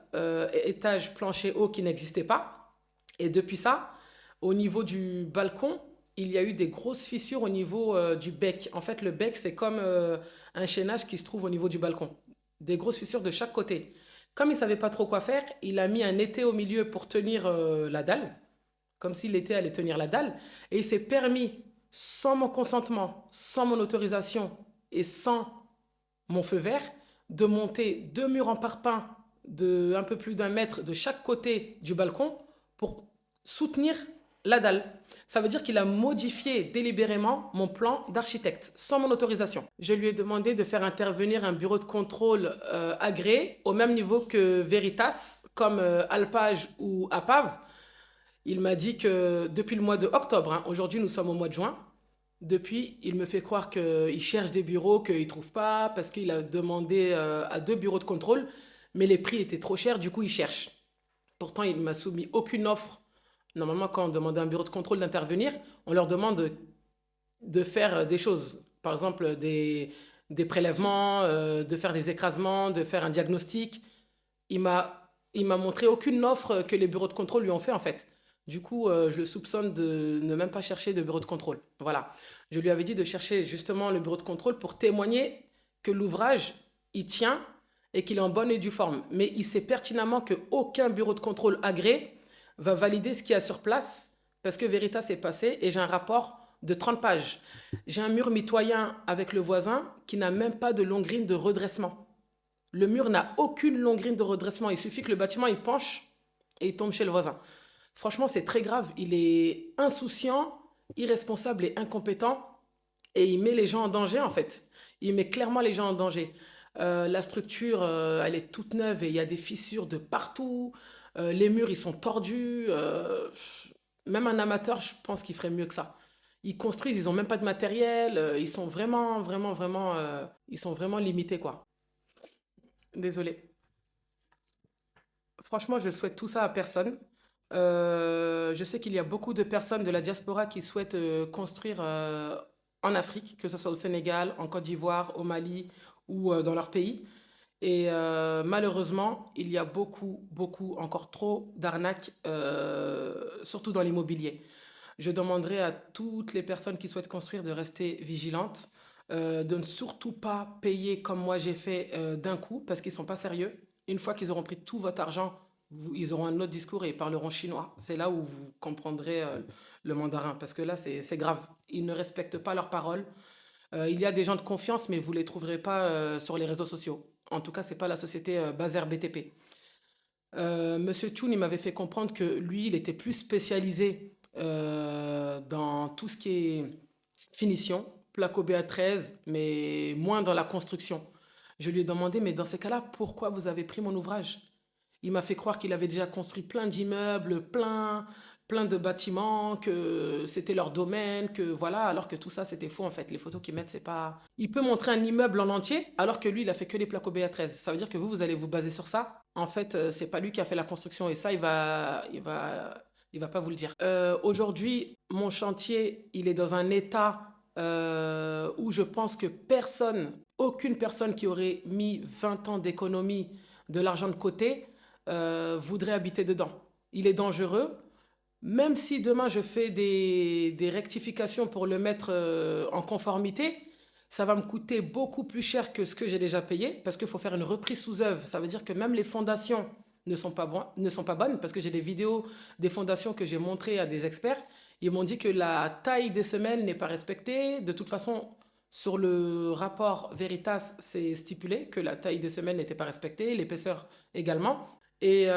étage plancher haut qui n'existait pas. Et depuis ça, au niveau du balcon, il y a eu des grosses fissures au niveau du bec. En fait, le bec, c'est comme un chaînage qui se trouve au niveau du balcon. Des grosses fissures de chaque côté. Comme il ne savait pas trop quoi faire, il a mis un étai au milieu pour tenir la dalle, comme si l'étai allait tenir la dalle. Et il s'est permis, sans mon consentement, sans mon autorisation et sans mon feu vert, de monter 2 murs en parpaing de un peu plus d'1 mètre de chaque côté du balcon pour soutenir La dalle. Ça veut dire qu'il a modifié délibérément mon plan d'architecte sans mon autorisation. Je lui ai demandé de faire intervenir un bureau de contrôle agréé au même niveau que Veritas, comme Alpage ou APAV. Il m'a dit que depuis le mois de octobre, hein, aujourd'hui nous sommes au mois de juin, depuis il me fait croire qu'il cherche des bureaux, qu'il ne trouve pas, parce qu'il a demandé à 2 bureaux de contrôle, mais les prix étaient trop chers, du coup il cherche. Pourtant, il ne m'a soumis aucune offre. Normalement, quand on demande à un bureau de contrôle d'intervenir, on leur demande de faire des choses. Par exemple, des prélèvements, de faire des écrasements, de faire un diagnostic. Il m'a montré aucune offre que les bureaux de contrôle lui ont fait en fait. Du coup, je le soupçonne de ne même pas chercher de bureau de contrôle. Voilà. Je lui avais dit de chercher justement le bureau de contrôle pour témoigner que l'ouvrage, il tient et qu'il est en bonne et due forme. Mais il sait pertinemment qu'aucun bureau de contrôle agréé va valider ce qu'il y a sur place parce que Veritas est passé et j'ai un rapport de 30 pages. J'ai un mur mitoyen avec le voisin qui n'a même pas de longrine de redressement. Le mur n'a aucune longrine de redressement. Il suffit que le bâtiment il penche et il tombe chez le voisin. Franchement, c'est très grave. Il est insouciant, irresponsable et incompétent et il met les gens en danger en fait. Il met clairement les gens en danger. La structure, elle est toute neuve et il y a des fissures de partout. Les murs, ils sont tordus. Même un amateur, je pense qu'il ferait mieux que ça. Ils construisent, ils n'ont même pas de matériel. Ils sont vraiment, vraiment, vraiment, ils sont vraiment limités, quoi. Désolée. Franchement, je souhaite tout ça à personne. Je sais qu'il y a beaucoup de personnes de la diaspora qui souhaitent construire en Afrique, que ce soit au Sénégal, en Côte d'Ivoire, au Mali ou dans leur pays. Et malheureusement, il y a beaucoup, beaucoup, encore trop d'arnaques, surtout dans l'immobilier. Je demanderai à toutes les personnes qui souhaitent construire de rester vigilantes, de ne surtout pas payer comme moi j'ai fait d'un coup, parce qu'ils ne sont pas sérieux. Une fois qu'ils auront pris tout votre argent, ils auront un autre discours et ils parleront chinois. C'est là où vous comprendrez le mandarin, parce que là, c'est grave. Ils ne respectent pas leurs paroles. Il y a des gens de confiance, mais vous ne les trouverez pas sur les réseaux sociaux. En tout cas, ce n'est pas la société Bazer BTP. Monsieur Chun, il m'avait fait comprendre que lui, il était plus spécialisé dans tout ce qui est finition, placo BA13, mais moins dans la construction. Je lui ai demandé, mais dans ces cas-là, pourquoi vous avez pris mon ouvrage? Il m'a fait croire qu'il avait déjà construit plein d'immeubles, plein de bâtiments, que c'était leur domaine, que voilà, alors que tout ça, c'était faux en fait. Les photos qu'ils mettent, c'est pas... Il peut montrer un immeuble en entier, alors que lui, il a fait que les plaques au BA13. Ça veut dire que vous allez vous baser sur ça. En fait, c'est pas lui qui a fait la construction et ça, il va pas vous le dire. Aujourd'hui, mon chantier, il est dans un état où je pense que aucune personne qui aurait mis 20 ans d'économie, de l'argent de côté, voudrait habiter dedans. Il est dangereux. Même si demain je fais des rectifications pour le mettre en conformité, ça va me coûter beaucoup plus cher que ce que j'ai déjà payé parce qu'il faut faire une reprise sous œuvre. Ça veut dire que même les fondations ne sont pas bonnes parce que j'ai des vidéos des fondations que j'ai montrées à des experts. Ils m'ont dit que la taille des semelles n'est pas respectée. De toute façon, sur le rapport Veritas, c'est stipulé que la taille des semelles n'était pas respectée, l'épaisseur également. Et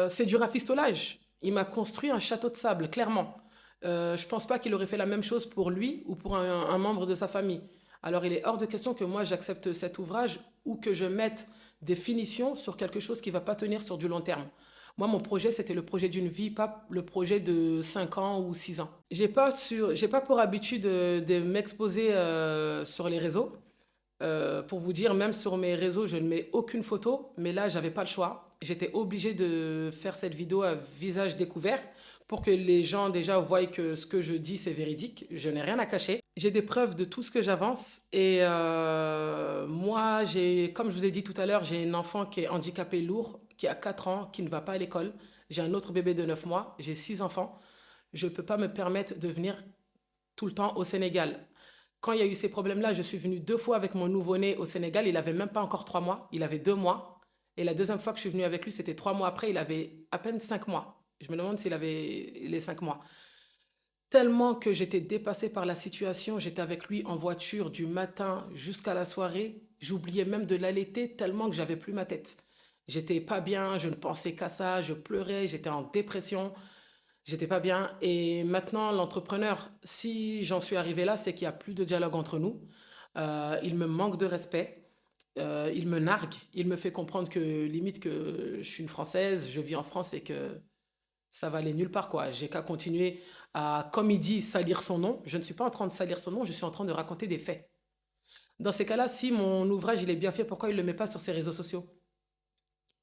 c'est du rafistolage. Il m'a construit un château de sable, clairement. Je ne pense pas qu'il aurait fait la même chose pour lui ou pour un membre de sa famille. Alors il est hors de question que moi j'accepte cet ouvrage ou que je mette des finitions sur quelque chose qui ne va pas tenir sur du long terme. Moi, mon projet, c'était le projet d'une vie, pas le projet de 5 ans ou 6 ans. J'ai pas pour habitude de m'exposer sur les réseaux. Pour vous dire, même sur mes réseaux, je ne mets aucune photo, mais là, j'avais pas le choix. J'étais obligée de faire cette vidéo à visage découvert pour que les gens déjà voient que ce que je dis, c'est véridique. Je n'ai rien à cacher. J'ai des preuves de tout ce que j'avance. Et moi, comme je vous ai dit tout à l'heure, j'ai un enfant qui est handicapé lourd, qui a 4 ans, qui ne va pas à l'école. J'ai un autre bébé de 9 mois. J'ai 6 enfants. Je ne peux pas me permettre de venir tout le temps au Sénégal. Quand il y a eu ces problèmes-là, je suis venue 2 fois avec mon nouveau-né au Sénégal. Il n'avait même pas encore 3 mois. Il avait 2 mois. Et la deuxième fois que je suis venue avec lui, c'était 3 mois après. Il avait à peine 5 mois. Je me demande s'il avait les 5 mois. Tellement que j'étais dépassée par la situation. J'étais avec lui en voiture du matin jusqu'à la soirée. J'oubliais même de l'allaiter tellement que j'avais plus ma tête. J'étais pas bien, je ne pensais qu'à ça, je pleurais, j'étais en dépression. J'étais pas bien. Et maintenant, l'entrepreneur, si j'en suis arrivé là, c'est qu'il y a plus de dialogue entre nous. Il me manque de respect. Il me nargue. Il me fait comprendre que limite que je suis une Française, je vis en France et que ça va aller nulle part, quoi. J'ai qu'à continuer à, comme il dit, salir son nom. Je ne suis pas en train de salir son nom, je suis en train de raconter des faits. Dans ces cas-là, si mon ouvrage il est bien fait, pourquoi il ne le met pas sur ses réseaux sociaux?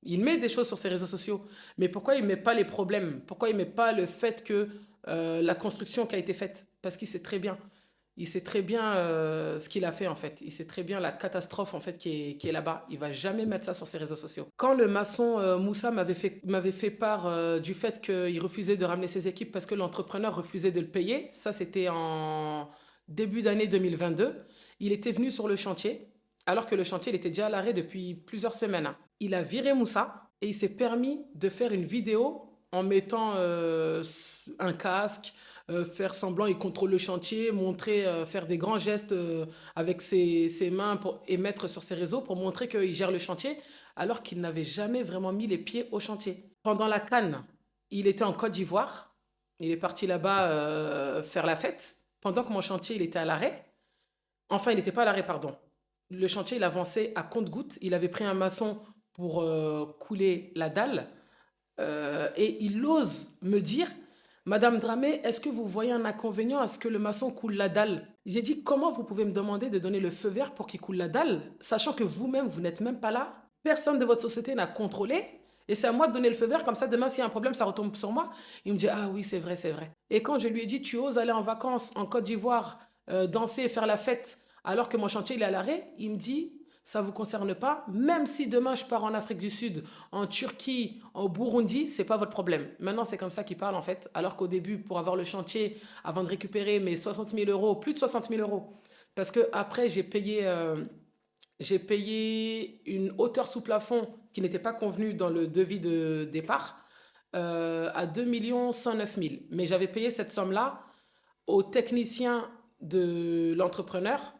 Il met des choses sur ses réseaux sociaux, mais pourquoi il ne met pas les problèmes? Pourquoi il ne met pas le fait que la construction qui a été faite? Parce qu'il sait très bien. Il sait très bien ce qu'il a fait en fait. Il sait très bien la catastrophe en fait qui est là-bas. Il va jamais mettre ça sur ses réseaux sociaux. Quand le maçon Moussa m'avait fait part du fait qu'il refusait de ramener ses équipes parce que l'entrepreneur refusait de le payer, ça c'était en début d'année 2022. Il était venu sur le chantier alors que le chantier il était déjà à l'arrêt depuis plusieurs semaines, hein. Il a viré Moussa et il s'est permis de faire une vidéo en mettant un casque, faire semblant, il contrôle le chantier, montrer, faire des grands gestes avec ses mains et mettre sur ses réseaux pour montrer qu'il gère le chantier, alors qu'il n'avait jamais vraiment mis les pieds au chantier. Pendant la CAN, il était en Côte d'Ivoire, il est parti là-bas faire la fête, pendant que mon chantier il était à l'arrêt. Enfin, il n'était pas à l'arrêt, pardon. Le chantier, il avançait à compte-gouttes. Il avait pris un maçon pour couler la dalle. Et il ose me dire, Madame Dramé, est-ce que vous voyez un inconvénient à ce que le maçon coule la dalle? J'ai dit, comment vous pouvez me demander de donner le feu vert pour qu'il coule la dalle, sachant que vous-même, vous n'êtes même pas là? Personne de votre société n'a contrôlé. Et c'est à moi de donner le feu vert, comme ça, demain, s'il y a un problème, ça retombe sur moi. Il me dit, ah oui, c'est vrai, c'est vrai. Et quand je lui ai dit, tu oses aller en vacances en Côte d'Ivoire, danser et faire la fête, alors que mon chantier, il est à l'arrêt, il me dit, ça ne vous concerne pas. Même si demain, je pars en Afrique du Sud, en Turquie, au Burundi, ce n'est pas votre problème. Maintenant, c'est comme ça qu'il parle, en fait. Alors qu'au début, pour avoir le chantier, avant de récupérer mes 60 000 euros, plus de 60 000 euros, parce que après j'ai payé une hauteur sous plafond qui n'était pas convenue dans le devis de départ à 2 109 000. Mais j'avais payé cette somme-là au technicien de l'entrepreneur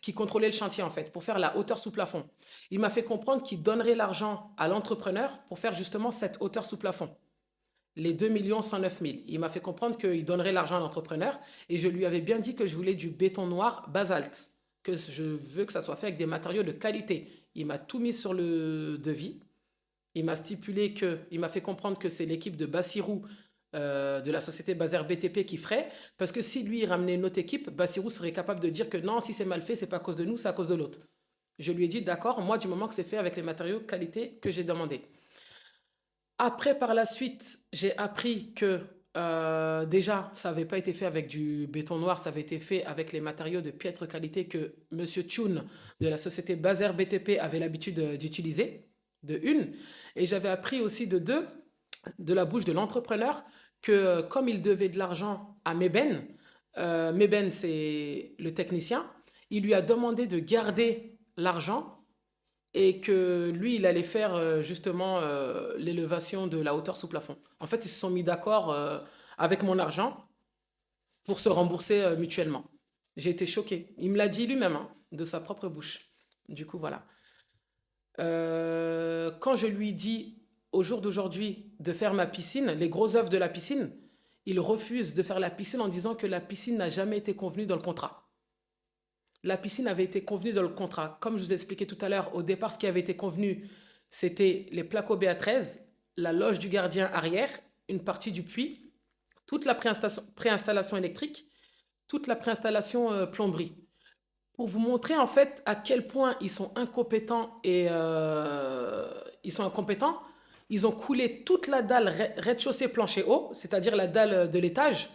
qui contrôlait le chantier en fait, pour faire la hauteur sous plafond. Il m'a fait comprendre qu'il donnerait l'argent à l'entrepreneur pour faire justement cette hauteur sous plafond. Les 2 109 000. Il m'a fait comprendre qu'il donnerait l'argent à l'entrepreneur et je lui avais bien dit que je voulais du béton noir basalte, que je veux que ça soit fait avec des matériaux de qualité. Il m'a tout mis sur le devis. Il m'a stipulé que, il m'a fait comprendre que c'est l'équipe de Bassirou de la société Bazer BTP qui ferait, parce que si lui il ramenait une autre équipe, Bassirou serait capable de dire que non, si c'est mal fait, c'est pas à cause de nous, c'est à cause de l'autre. Je lui ai dit d'accord, moi du moment que c'est fait avec les matériaux qualité que j'ai demandé. Après, par la suite, j'ai appris que déjà, ça n'avait pas été fait avec du béton noir, ça avait été fait avec les matériaux de piètre qualité que Monsieur Tchoun de la société Bazer BTP avait l'habitude d'utiliser, de une. Et j'avais appris aussi de deux, de la bouche de l'entrepreneur, que comme il devait de l'argent à Meben, Meben c'est le technicien, il lui a demandé de garder l'argent et que lui, il allait faire justement l'élévation de la hauteur sous plafond. En fait, ils se sont mis d'accord avec mon argent pour se rembourser mutuellement. J'ai été choquée. Il me l'a dit lui-même, hein, de sa propre bouche. Du coup, voilà. Quand je lui dis au jour d'aujourd'hui de faire ma piscine, les gros œuvres de la piscine, il refuse de faire la piscine en disant que la piscine n'a jamais été convenue dans le contrat. La piscine avait été convenue dans le contrat. Comme je vous ai expliqué tout à l'heure, au départ, ce qui avait été convenu, c'était les plaques OBA13, la loge du gardien arrière, une partie du puits, toute la préinstallation électrique, toute la préinstallation plomberie. Pour vous montrer en fait à quel point ils sont incompétents ils ont coulé toute la dalle rez-de-chaussée plancher haut, c'est-à-dire la dalle de l'étage,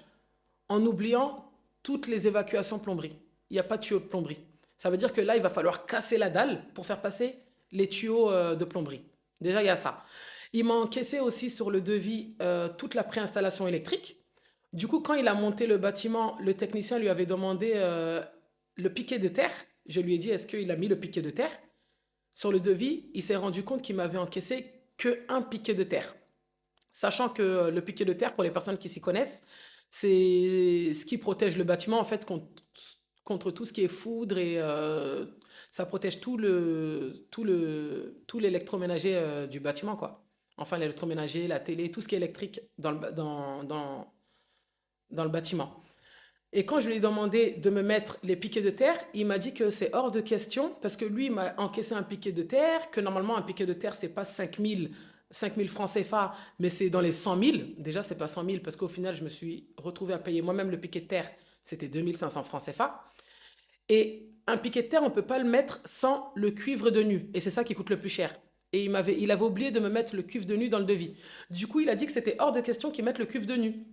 en oubliant toutes les évacuations plomberie. Il n'y a pas de tuyau de plomberie. Ça veut dire que là, il va falloir casser la dalle pour faire passer les tuyaux de plomberie. Déjà, il y a ça. Il m'a encaissé aussi sur le devis toute la préinstallation électrique. Du coup, quand il a monté le bâtiment, le technicien lui avait demandé le piquet de terre. Je lui ai dit, est-ce qu'il a mis le piquet de terre? Sur le devis, il s'est rendu compte qu'il m'avait encaissé qu'un piquet de terre. Sachant que le piquet de terre, pour les personnes qui s'y connaissent, c'est ce qui protège le bâtiment en fait contre tout ce qui est foudre et ça protège tout l'électroménager du bâtiment, quoi. Enfin, l'électroménager, la télé, tout ce qui est électrique dans le bâtiment. Et quand je lui ai demandé de me mettre les piquets de terre, il m'a dit que c'est hors de question parce que lui, il m'a encaissé un piquet de terre, que normalement, un piquet de terre, c'est pas 5 000 francs CFA, mais c'est dans les 100 000. Déjà, c'est pas 100 000 parce qu'au final, je me suis retrouvé à payer moi-même le piquet de terre, c'était 2 500 francs CFA. Et un piquet de terre, on ne peut pas le mettre sans le cuivre de nu. Et c'est ça qui coûte le plus cher. Et il avait oublié de me mettre le cuivre de nu dans le devis. Du coup, il a dit que c'était hors de question qu'il mette le cuivre de nu.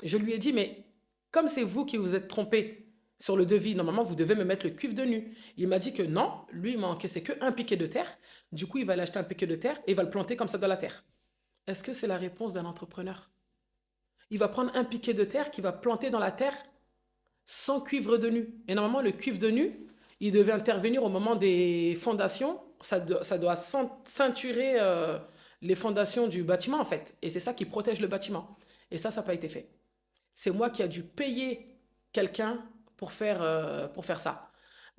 Je lui ai dit, mais comme c'est vous qui vous êtes trompé sur le devis, normalement, vous devez me mettre le cuivre de nu. Il m'a dit que non, lui, il m'a encaissé qu'un piquet de terre. Du coup, il va aller acheter un piquet de terre et il va le planter comme ça dans la terre. Est-ce que c'est la réponse d'un entrepreneur? Il va prendre un piquet de terre qu'il va planter dans la terre sans cuivre de nu. Et normalement, le cuivre de nu, il devait intervenir au moment des fondations. Ça doit ceinturer les fondations du bâtiment, en fait. Et c'est ça qui protège le bâtiment. Et ça n'a pas été fait. C'est moi qui ai dû payer quelqu'un pour faire ça.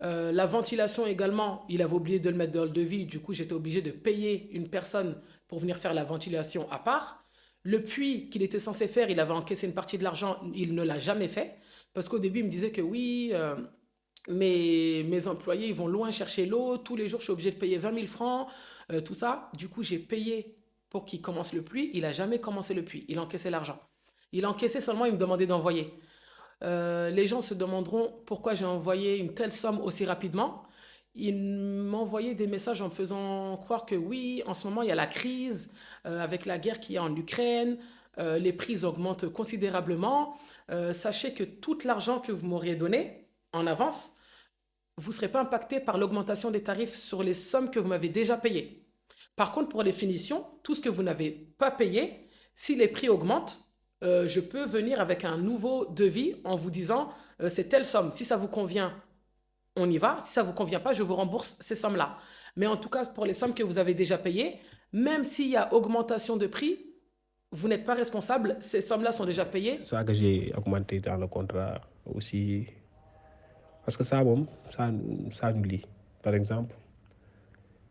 La ventilation également, il avait oublié de le mettre dans le devis. Du coup, j'étais obligé de payer une personne pour venir faire la ventilation à part. Le puits qu'il était censé faire, il avait encaissé une partie de l'argent. Il ne l'a jamais fait. Parce qu'au début, il me disait que oui, mes employés, ils vont loin chercher l'eau. Tous les jours, je suis obligé de payer 20 000 francs, tout ça. Du coup, j'ai payé pour qu'il commence le puits. Il n'a jamais commencé le puits. Il a encaissé l'argent. Il a encaissé seulement, il me demandait d'envoyer. Les gens se demanderont pourquoi j'ai envoyé une telle somme aussi rapidement. Il m'envoyait des messages en me faisant croire que oui, en ce moment, il y a la crise avec la guerre qu'il y a en Ukraine. Les prix augmentent considérablement. Sachez que tout l'argent que vous m'auriez donné en avance, vous ne serez pas impacté par l'augmentation des tarifs sur les sommes que vous m'avez déjà payées. Par contre, pour les finitions, tout ce que vous n'avez pas payé, si les prix augmentent, je peux venir avec un nouveau devis en vous disant c'est telle somme. Si ça vous convient, on y va. Si ça ne vous convient pas, je vous rembourse ces sommes-là. Mais en tout cas, pour les sommes que vous avez déjà payées, même s'il y a augmentation de prix, vous n'êtes pas responsable. Ces sommes-là sont déjà payées. Ça que j'ai augmenté dans le contrat aussi. Parce que ça, bon, ça nous lie. Par exemple,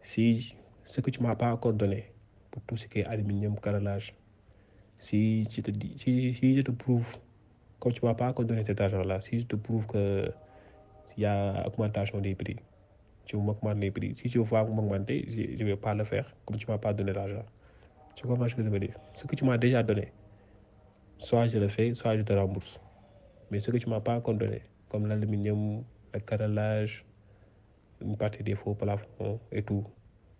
si ce que tu ne m'as pas encore donné pour tout ce qui est aluminium, carrelage, si je te dis, si je te prouve, comme tu ne m'as pas encore donné cet argent-là, si je te prouve qu'il y a augmentation des prix, tu m'augmentes les prix. Si tu veux m'augmenter, je ne vais pas le faire, comme tu ne m'as pas donné l'argent. Tu comprends ce que je veux dire? Ce que tu m'as déjà donné, soit je le fais, soit je te rembourse. Mais ce que tu ne m'as pas encore donné, comme l'aluminium, le carrelage, une partie des faux plafonds et tout,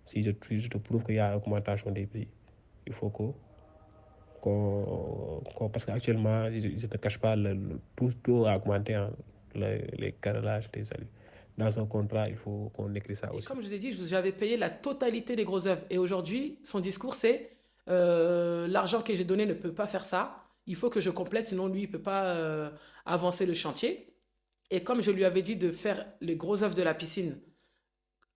si je te prouve qu'il y a augmentation des prix, il faut parce qu'actuellement, je ne cache pas, tout a augmenté, hein, les carrelages, les aluminiums. Dans un contrat, il faut qu'on écrit ça Et aussi. comme je vous ai dit, j'avais payé la totalité des grosses œuvres. Et aujourd'hui, son discours, c'est l'argent que j'ai donné ne peut pas faire ça. Il faut que je complète, sinon lui, il ne peut pas avancer le chantier. Et comme je lui avais dit de faire les grosses œuvres de la piscine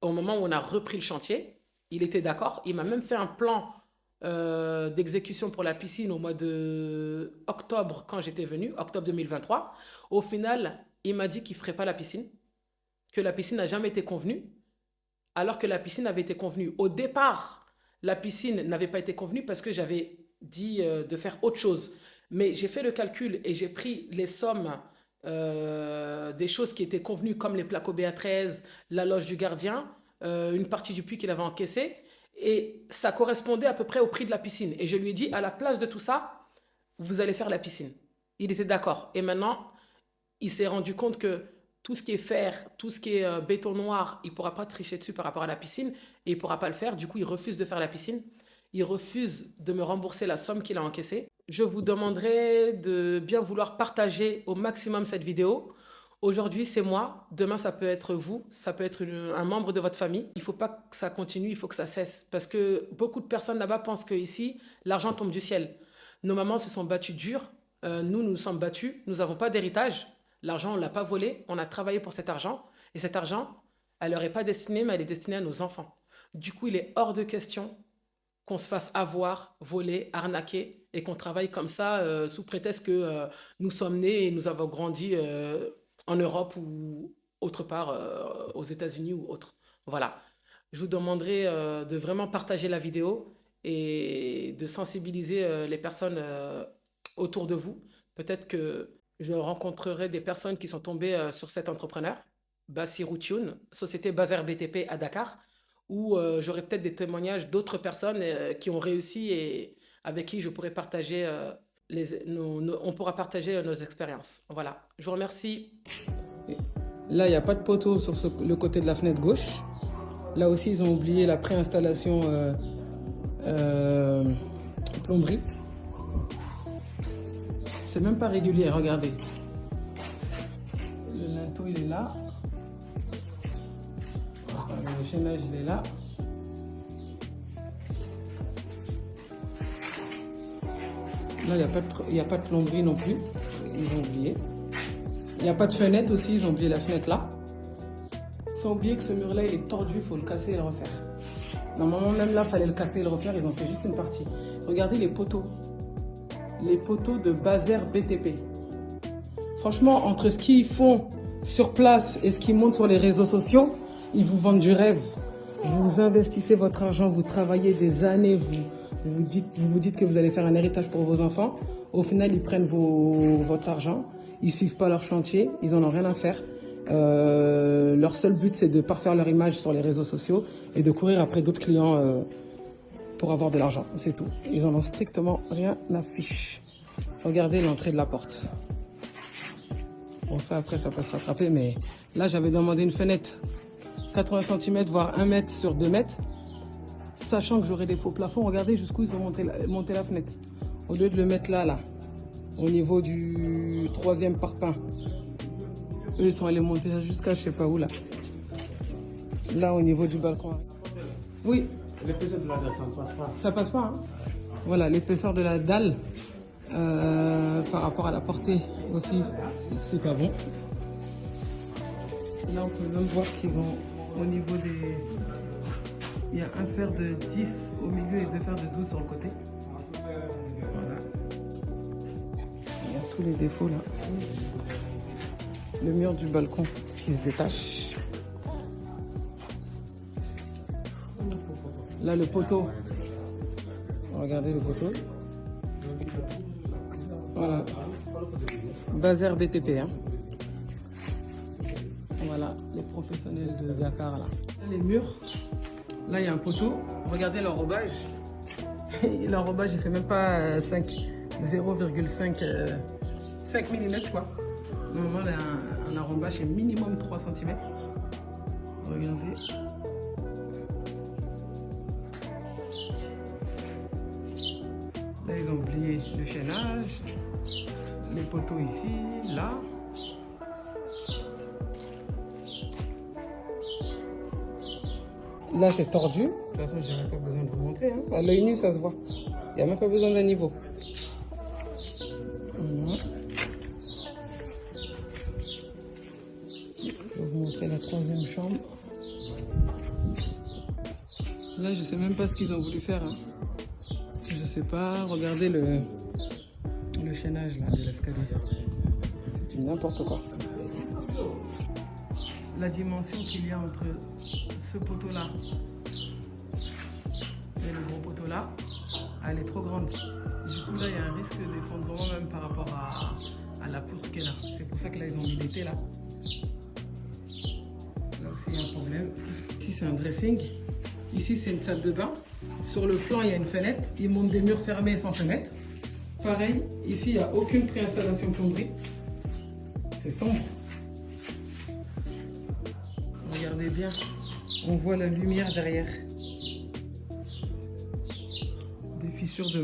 au moment où on a repris le chantier, il était d'accord. Il m'a même fait un plan d'exécution pour la piscine au mois de octobre quand j'étais venu, octobre 2023. Au final, il m'a dit qu'il ne ferait pas la piscine, que la piscine n'a jamais été convenue, alors que la piscine avait été convenue. Au départ, la piscine n'avait pas été convenue parce que j'avais dit de faire autre chose. Mais j'ai fait le calcul et j'ai pris les sommes des choses qui étaient convenues comme les plaques OBA13, la loge du gardien, une partie du puits qu'il avait encaissé. Et ça correspondait à peu près au prix de la piscine. Et je lui ai dit, à la place de tout ça, vous allez faire la piscine. Il était d'accord. Et maintenant, il s'est rendu compte que tout ce qui est fer, tout ce qui est béton noir, il ne pourra pas tricher dessus par rapport à la piscine et il ne pourra pas le faire. Du coup, il refuse de faire la piscine. Il refuse de me rembourser la somme qu'il a encaissée. Je vous demanderai de bien vouloir partager au maximum cette vidéo. Aujourd'hui, c'est moi. Demain, ça peut être vous. Ça peut être un membre de votre famille. Il ne faut pas que ça continue, il faut que ça cesse. Parce que beaucoup de personnes là-bas pensent qu'ici, l'argent tombe du ciel. Nos mamans se sont battues dur. Nous nous sommes battus. Nous n'avons pas d'héritage. L'argent, on ne l'a pas volé. On a travaillé pour cet argent. Et cet argent, elle leur est pas destinée, mais elle est destinée à nos enfants. Du coup, il est hors de question qu'on se fasse avoir, voler, arnaquer et qu'on travaille comme ça sous prétexte que nous sommes nés et nous avons grandi en Europe ou autre part, aux États-Unis ou autre. Voilà. Je vous demanderai de vraiment partager la vidéo et de sensibiliser les personnes autour de vous. Peut-être que je rencontrerai des personnes qui sont tombées sur cet entrepreneur, Bassirou Thioune, société Bazer BTP à Dakar, où j'aurai peut-être des témoignages d'autres personnes qui ont réussi et avec qui je pourrai partager, on pourra partager nos expériences. Voilà, je vous remercie. Là, il n'y a pas de poteau sur le côté de la fenêtre gauche. Là aussi, ils ont oublié la préinstallation plomberie. C'est même pas régulier, regardez. Le linteau, il est là. Le chaînage, il est là. Là, il n'y a pas de plomberie non plus. Ils ont oublié. Il n'y a pas de fenêtre aussi. Ils ont oublié la fenêtre là. Ils ont oublié que ce mur-là, il est tordu. Il faut le casser et le refaire. Normalement, même là, il fallait le casser et le refaire. Ils ont fait juste une partie. Regardez les poteaux. Les poteaux de Bazer BTP. Franchement, entre ce qu'ils font sur place et ce qu'ils montrent sur les réseaux sociaux, ils vous vendent du rêve. Vous investissez votre argent, vous travaillez des années, vous vous dites que vous allez faire un héritage pour vos enfants. Au final, ils prennent votre argent, ils suivent pas leur chantier, ils en ont rien à faire. Leur seul but, c'est de parfaire leur image sur les réseaux sociaux et de courir après d'autres clients pour avoir de l'argent. C'est tout. Ils en ont strictement rien à fiche. Regardez l'entrée de la porte. Bon, ça, après, ça peut se rattraper, mais là, j'avais demandé une fenêtre 80 cm, voire 1 mètre sur 2 mètres, sachant que j'aurais des faux plafonds. Regardez jusqu'où ils ont monté la fenêtre. Au lieu de le mettre là, au niveau du 3e parpaing. Eux, ils sont allés monter ça jusqu'à je sais pas où, là. Là, au niveau du balcon. Oui. L'épaisseur de la dalle, ça ne passe pas. Ça passe pas, hein. Voilà, l'épaisseur de la dalle par rapport à la portée aussi, c'est pas bon. Là, on peut même voir qu'ils ont au niveau des... Il y a un fer de 10 au milieu et deux fers de 12 sur le côté. Voilà. Il y a tous les défauts là. Le mur du balcon qui se détache. Là, le poteau. Regardez le poteau. Voilà. Bazer BTP. Hein. Voilà, les professionnels de Dakar là. Là, les murs. Là, il y a un poteau. Regardez l'enrobage. L'enrobage, il fait même pas 0,5 5 mm quoi. Normalement, un enrobage est minimum 3 cm. Regardez. Là, ils ont oublié le chaînage. Les poteaux ici, là. Là, c'est tordu. De toute façon, j'ai même pas besoin de vous montrer. Hein. À l'œil nu, ça se voit. Il n'y a même pas besoin d'un niveau. Voilà. Je vais vous montrer la 3e chambre. Là, je sais même pas ce qu'ils ont voulu faire. Hein. Je sais pas. Regardez le chaînage là, de l'escalier. C'est n'importe quoi. La dimension qu'il y a entre ce poteau là et le gros poteau là, elle est trop grande. Du coup là, il y a un risque d'effondrement même par rapport à la poutre qui est là. C'est pour ça que là, ils ont mis l'été là. Là aussi, il y a un problème. Ici, c'est un dressing. Ici, c'est une salle de bain. Sur le plan, il y a une fenêtre. Ils montent des murs fermés sans fenêtre. Pareil, ici, il n'y a aucune préinstallation plomberie. C'est sombre. Regardez bien, on voit la lumière derrière. Des fissures de